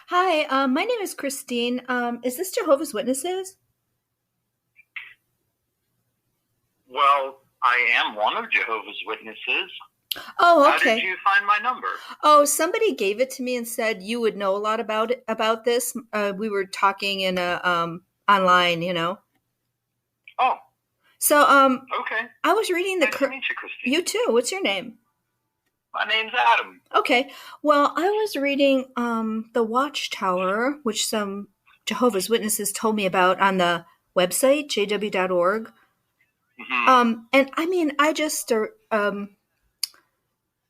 Hi, my name is Christine. Is this Jehovah's Witnesses? Well, I am one of Jehovah's Witnesses. Oh, How did okay. you find my number? Oh, somebody gave it to me and said you would know a lot about this. We were talking in a online. Oh, So okay. I was reading Nice to meet you, Christine. you too. What's your name? My name's Adam. Okay. Well, I was reading the Watchtower, which some Jehovah's Witnesses told me about on the website jw.org. Hmm. And I mean, I just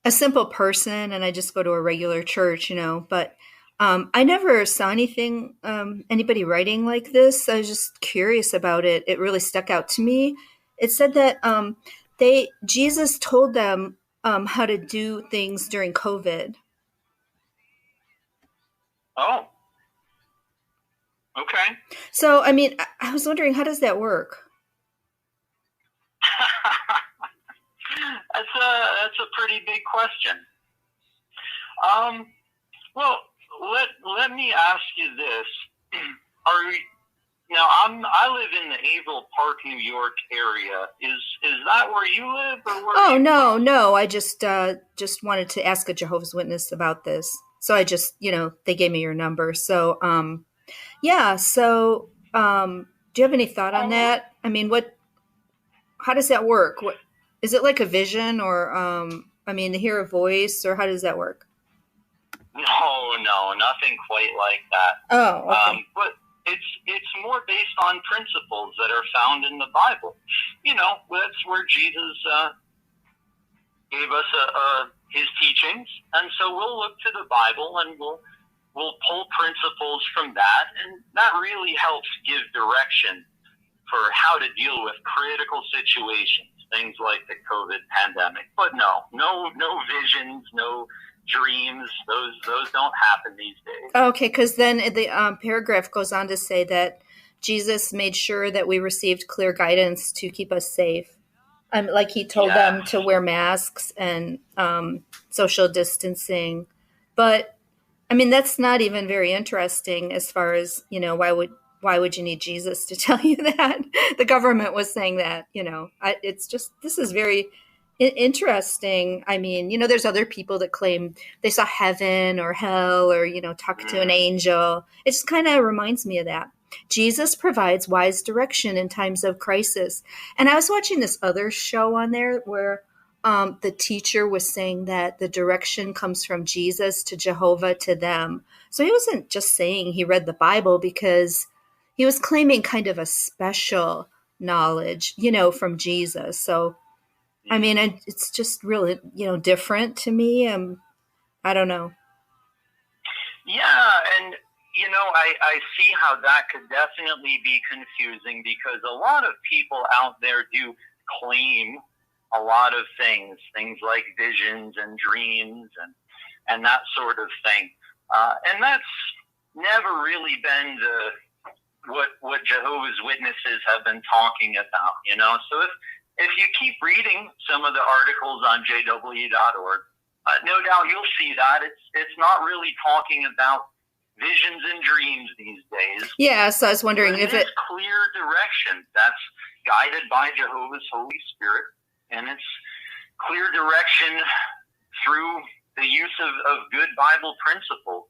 a simple person and I just go to a regular church. But I never saw anybody writing like this. I was just curious about it. It really stuck out to me. It said that Jesus told them how to do things during COVID. Oh, okay. So, I mean, I was wondering, how does that work? That's a pretty big question. Um, well, let me ask you this: Are you now? I live in the Hazel Park, New York area. Is that where you live, or where are Oh, you no, from? no. I just wanted to ask a Jehovah's Witness about this. So I just, they gave me your number. So, yeah. So, do you have any thought on Oh, that? I mean, how does that work? What is it, like a vision, or I mean, to hear a voice, or how does that work? no, nothing quite like that. Oh, okay. But it's more based on principles that are found in the Bible. That's where Jesus gave us his teachings, and so we'll look to the Bible and we'll pull principles from that, and that really helps give direction for how to deal with critical situations, things like the COVID pandemic. But no visions, no dreams. Those don't happen these days. Okay, because then the paragraph goes on to say that Jesus made sure that we received clear guidance to keep us safe. Like he told Yes. them to wear masks and social distancing. But I mean, that's not even very interesting as far as, why would you need Jesus to tell you that? The government was saying that. It's just, this is very interesting. I mean, there's other people that claim they saw heaven or hell or, talk to an Mm. angel. It just kind of reminds me of that. Jesus provides wise direction in times of crisis. And I was watching this other show on there where the teacher was saying that the direction comes from Jesus to Jehovah to them. So he wasn't just saying he read the Bible, because he was claiming kind of a special knowledge, from Jesus. So, I mean, Mm. it's just really, different to me. I don't know. Yeah, and I see how that could definitely be confusing because a lot of people out there do claim a lot of things like visions and dreams and that sort of thing, and that's never really been what Jehovah's Witnesses have been talking about. So if you keep reading some of the articles on jw.org, no doubt you'll see that it's not really talking about visions and dreams these days. Yeah, so I was wondering But if it is clear direction that's guided by Jehovah's Holy Spirit, and it's clear direction through the use of good Bible principles.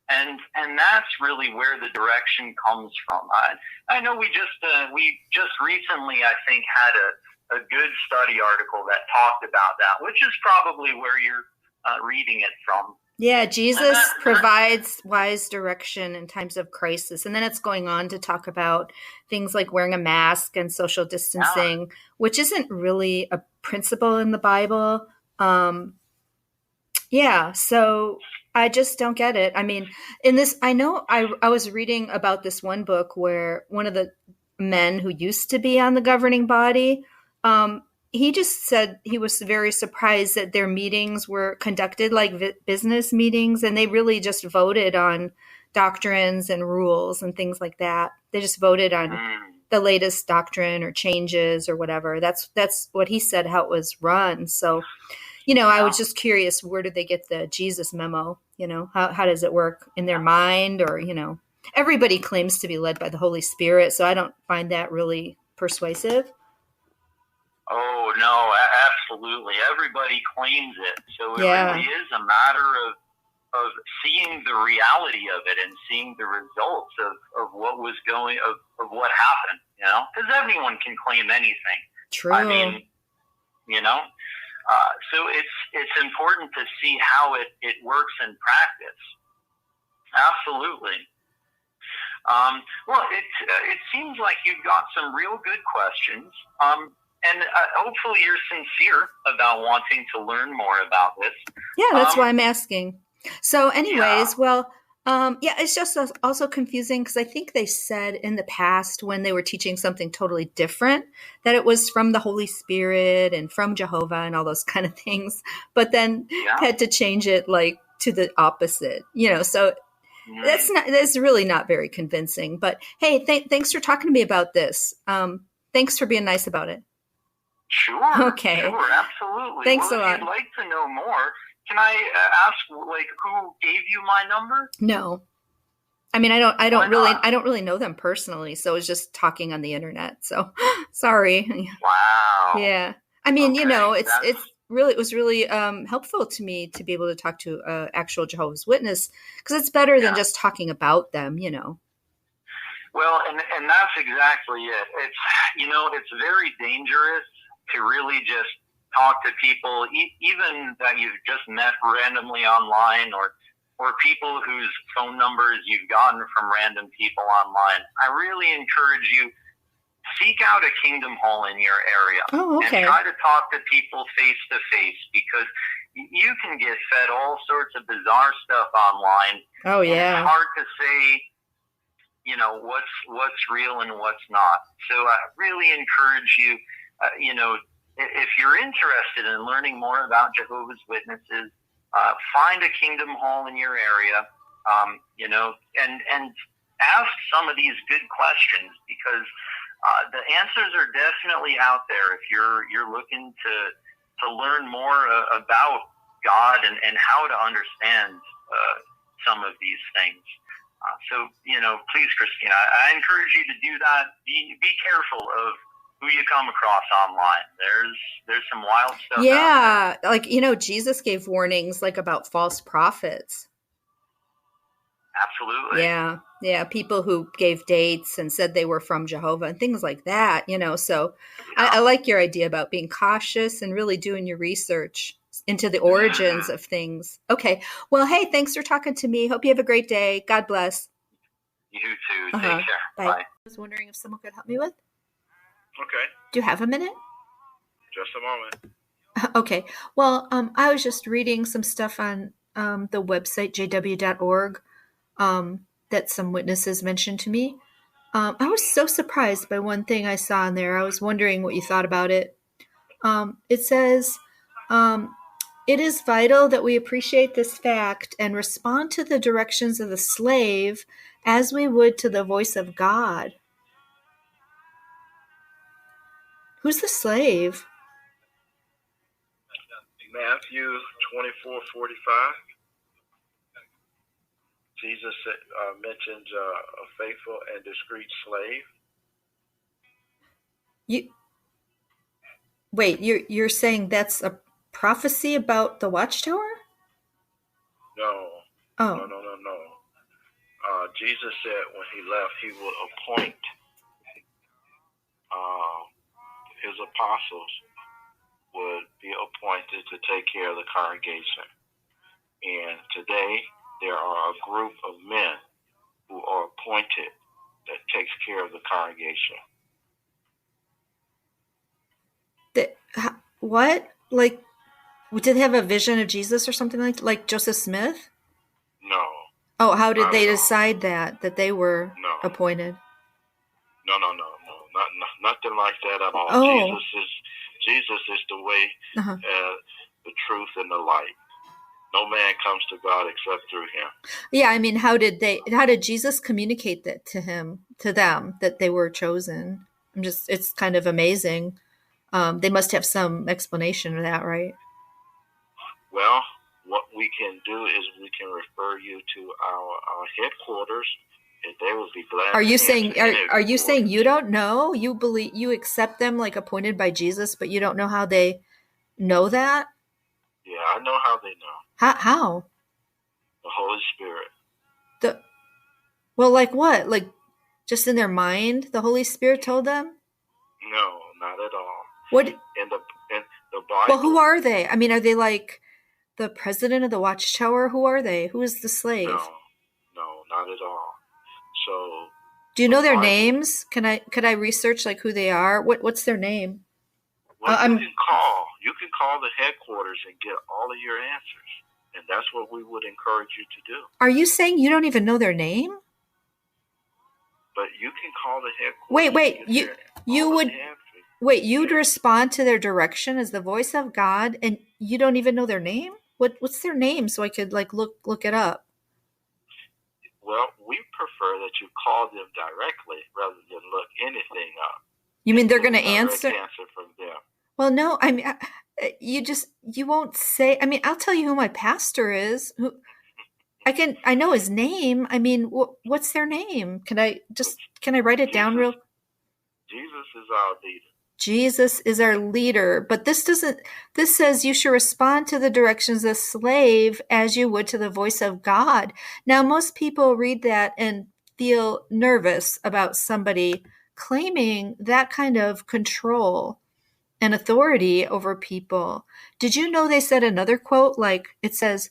And that's really where the direction comes from. I know we just recently, I think, had a good study article that talked about that, which is probably where you're reading it from. Yeah, And Jesus provides wise direction in times of crisis. And then it's going on to talk about things like wearing a mask and social yeah, distancing, which isn't really a principle in the Bible. Yeah, so I just don't get it. I mean, in this, I know I was reading about this one book where one of the men who used to be on the governing body, he just said he was very surprised that their meetings were conducted like business meetings, and they really just voted on doctrines and rules and things like that. They just voted on mm, the latest doctrine or changes or whatever. That's what he said, how it was run. So I was just curious, where did they get the Jesus memo? How does it work in their mind? Or, everybody claims to be led by the Holy Spirit, so I don't find that really persuasive. Oh, no, absolutely. Everybody claims it. So it Yeah. really is a matter of seeing the reality of it and seeing the results of what was of what happened, because everyone can claim anything. True. I mean, so it's important to see how it works in practice. Absolutely. Well, it seems like you've got some real good questions. And hopefully you're sincere about wanting to learn more about this. Yeah, that's why I'm asking. So anyways, yeah. It's just also confusing because I think they said in the past when they were teaching something totally different that it was from the Holy Spirit and from Jehovah and all those kind of things, but then had to change it like to the opposite, so that's really not very convincing. But hey, thanks for talking to me about this. Thanks for being nice about it. Sure. Okay. Sure, absolutely. Thanks a lot. If you'd like to know more, can I ask, who gave you my number? No. I mean, I don't really know them personally, so it was just talking on the internet. So, sorry. Wow. Yeah. I mean, it was really helpful to me to be able to talk to an actual Jehovah's Witness because it's better than just talking about them, Well, and that's exactly it. It's very dangerous to really just talk to people, even that you've just met randomly online, or people whose phone numbers you've gotten from random people online. I really encourage you, seek out a Kingdom Hall in your area. Oh, okay. And try to talk to people face to face, because you can get fed all sorts of bizarre stuff online. Oh, yeah. It's hard to say, what's real and what's not. So I really encourage you, if you're interested in learning more about Jehovah's Witnesses, find a Kingdom Hall in your area, and ask some of these good questions, because the answers are definitely out there if you're looking to learn more about God and how to understand some of these things. So, please, Christina, I encourage you to do that. Be careful of who you come across online. There's some wild stuff. Yeah, like, Jesus gave warnings like about false prophets. Absolutely. Yeah. People who gave dates and said they were from Jehovah and things like that, So I like your idea about being cautious and really doing your research into the origins of things. Okay. Well, hey, thanks for talking to me. Hope you have a great day. God bless. You too. Take care. Bye. I was wondering if someone could help me with. Okay. Do you have a minute? Just a moment. Okay. Well, I was just reading some stuff on the website, jw.org, that some witnesses mentioned to me. I was so surprised by one thing I saw in there. I was wondering what you thought about it. It says, it is vital that we appreciate this fact and respond to the directions of the slave as we would to the voice of God. Who's the slave? Matthew 24:45. Jesus mentions a faithful and discreet slave. You're saying that's a prophecy about the watchtower? No. Oh. No. Jesus said when he left, he would appoint his apostles would be appointed to take care of the congregation. And today, there are a group of men who are appointed that takes care of the congregation. What? Like, did they have a vision of Jesus or something like Joseph Smith? No. Oh, how did they decide that they were appointed? No. Nothing like that at all. Oh. Jesus is the way, the truth, and the light. No man comes to God except through him. Yeah, I mean, how did Jesus communicate that to them, that they were chosen? It's kind of amazing. They must have some explanation of that, right? Well, what we can do is we can refer you to our headquarters, and they will be glad. Are you saying you don't know? You believe you accept them like appointed by Jesus, but you don't know how they know that? Yeah, I know how they know. How? The Holy Spirit. Well, like what? Like just in their mind, the Holy Spirit told them? No, not at all. What? In the Bible. Well, who are they? I mean, are they like the president of the Watchtower? Who are they? Who is the slave? No, not at all. So, do you know their names? Could I research like who they are? What's their name? Well, you can call the headquarters and get all of your answers, and that's what we would encourage you to do. Are you saying you don't even know their name? But you can call the headquarters. You'd respond to their direction as the voice of God, and you don't even know their name? What's their name so I could like look it up? Well, we prefer that you call them directly rather than look anything up. You mean they're going to answer from them? Well, no, I mean you won't say. I mean, I'll tell you who my pastor is. I know his name. I mean, what's their name? Can I write it down real? Jesus is our leader. Jesus is our leader. But this says you should respond to the directions of the slave as you would to the voice of God. Now, most people read that and feel nervous about somebody claiming that kind of control and authority over people. Did you know they said another quote? Like it says,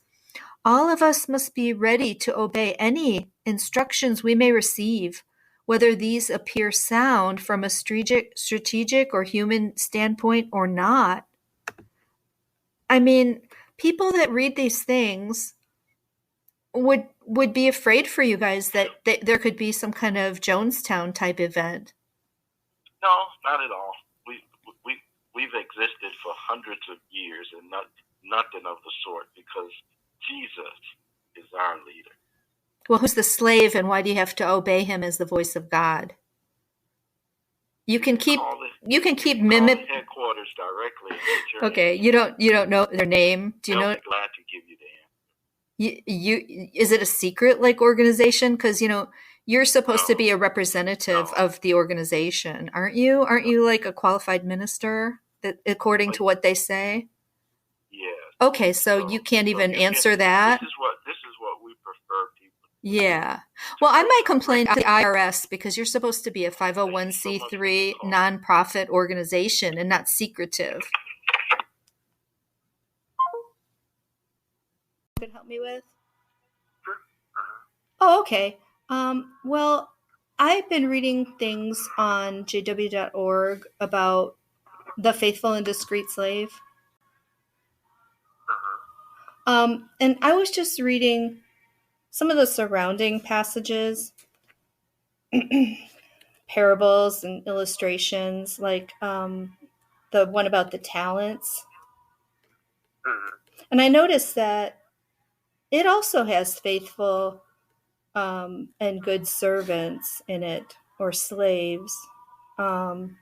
all of us must be ready to obey any instructions we may receive, whether these appear sound from a strategic or human standpoint or not. I mean, people that read these things would be afraid for you guys that there could be some kind of Jonestown type event. No, not at all. We've existed for hundreds of years and nothing of the sort, because Jesus is our leader. Well, who's the slave, and why do you have to obey him as the voice of God? You can keep mimic headquarters directly. Okay, you don't know their name. Do you know? They'll be glad to give you the answer. You is it a secret like organization? Because you're supposed to be a representative of the organization, aren't you? Aren't you like a qualified minister, that according to what they say? Yes. Okay, so you can't even answer that. This is what we prefer people. Yeah. Well, I might complain to the IRS because you're supposed to be a 501c3 nonprofit organization and not secretive. Could help me with? Oh, okay. Well, I've been reading things on jw.org about the faithful and discreet slave. And I was just reading some of the surrounding passages, parables and illustrations, like the one about the talents. And I noticed that it also has faithful and good servants in it, or slaves. And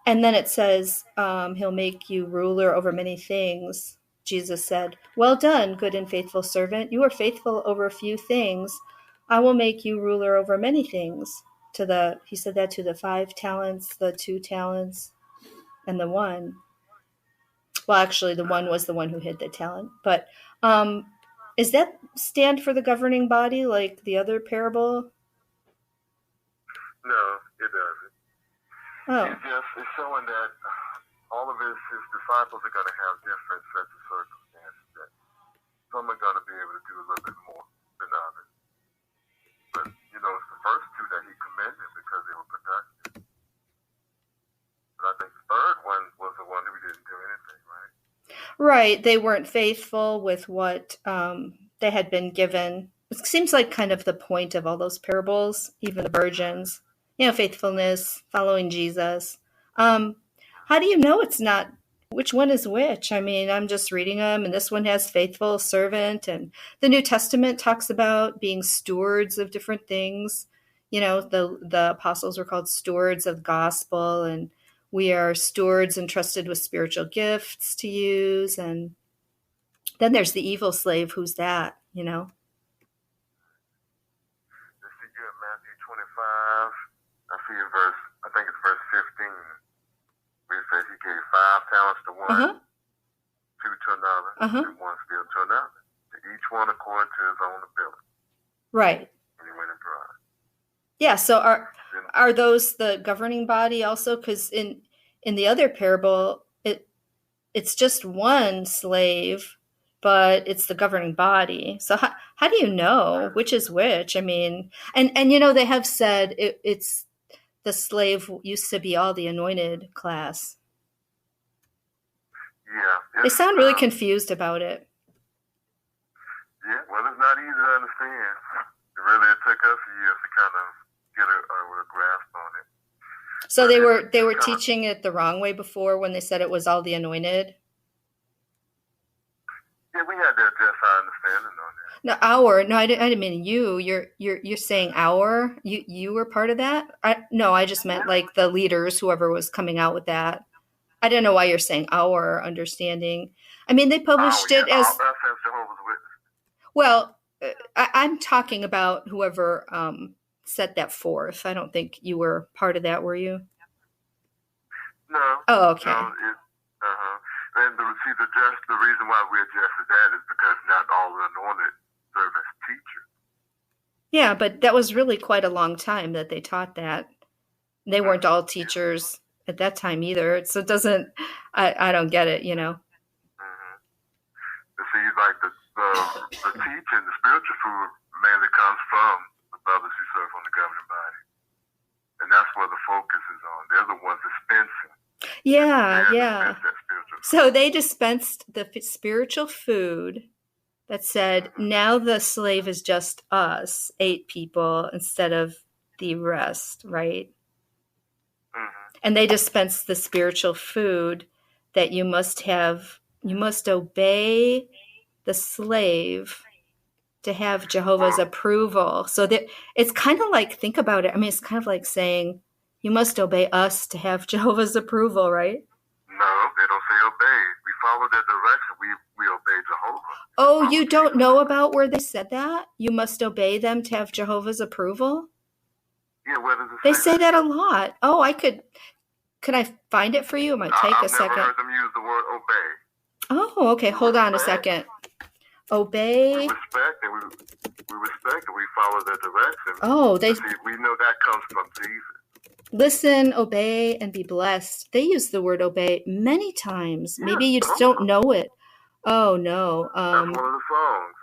then it says, he'll make you ruler over many things. Jesus said, well done, good and faithful servant. You are faithful over a few things. I will make you ruler over many things. He said that to the 5 talents, the 2 talents, and the 1. Well, actually, the 1 was the one who hid the talent. But is that stand for the governing body like the other parable? No, it doesn't. Oh. It's showing that all of his disciples are going to have different sets of circumstances. That some are going to be able to do a little bit more than others. But, it's the first 2 that he commended because they were productive. But I think the third one was the one who didn't do anything, right? Right. They weren't faithful with what they had been given. It seems like kind of the point of all those parables, even the virgins. Faithfulness, following Jesus. How do you know it's not, which one is which? I mean, I'm just reading them, and this one has faithful servant, and the New Testament talks about being stewards of different things. The apostles were called stewards of the gospel, and we are stewards entrusted with spiritual gifts to use. And then there's the evil slave. Who's that, you know? Let's see, you in Matthew 25. I see in I think it's verse 15, where it says he gave 5 talents to one, Uh-huh. 2 to another, Uh-huh. and 1 still to another. To each one according to his own ability. Right. And he went and brought it. Yeah. So are those the governing body also? Because in the other parable, it's just one slave, but it's the governing body. So how do you know which is which? I mean, and you know, they have said it's the slave used to be all the anointed class. Yeah. They sound really confused about it. Yeah, well, it's not easy to understand. It took us years to kind of get a grasp on it. So they were teaching it the wrong way before when they said it was all the anointed. Yeah, we had to adjust our understanding on that. No, I didn't mean you. You're saying our. You were part of that. I just meant like the leaders, whoever was coming out with that. I don't know why you're saying our understanding. I mean, they published it as Jehovah's Witnesses. Well. I'm talking about whoever set that forth. I don't think you were part of that, were you? No. Oh, okay. No, and the reason why we adjusted that is because not all the anointed serve as teachers. Yeah, but that was really quite a long time that they taught that. They weren't all teachers at that time either. So it doesn't, I don't get it, you know. You see, like the teaching, the spiritual food mainly comes from the brothers who serve on the governing body. And that's where the focus is on. They're the ones dispensing. Yeah. So they dispensed the spiritual food that said, now the slave is just us, 8 people, instead of the rest, right? Mm-hmm. And they dispensed the spiritual food that you must obey the slave to have Jehovah's approval. So that it's kind of like, think about it. I mean, it's kind of like saying you must obey us to have Jehovah's approval, right? No, they don't say obey. We follow their direction. We obey Jehovah. Oh, you don't know about where they said that? You must obey them to have Jehovah's approval? Yeah, where does it They say that a lot. Oh, could I find it for you? It might take a second. I've never heard them use the word obey. Oh, okay. Hold on a second. Obey. We respect and we follow their direction. Oh, we know that comes from Jesus. Listen, obey, and be blessed. They use the word obey many times. Maybe you just don't know it. Oh, no. That's one of the songs.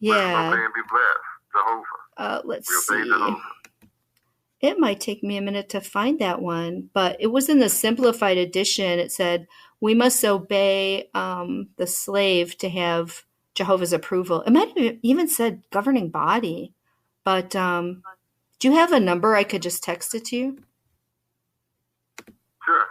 Yeah. Obey and be blessed. Jehovah. Let's we obey see. Jehovah. It might take me a minute to find that one, but it was in the simplified edition. It said, we must obey the slave to have Jehovah's approval. It might have even said governing body, but do you have a number I could just text it to you? Sure.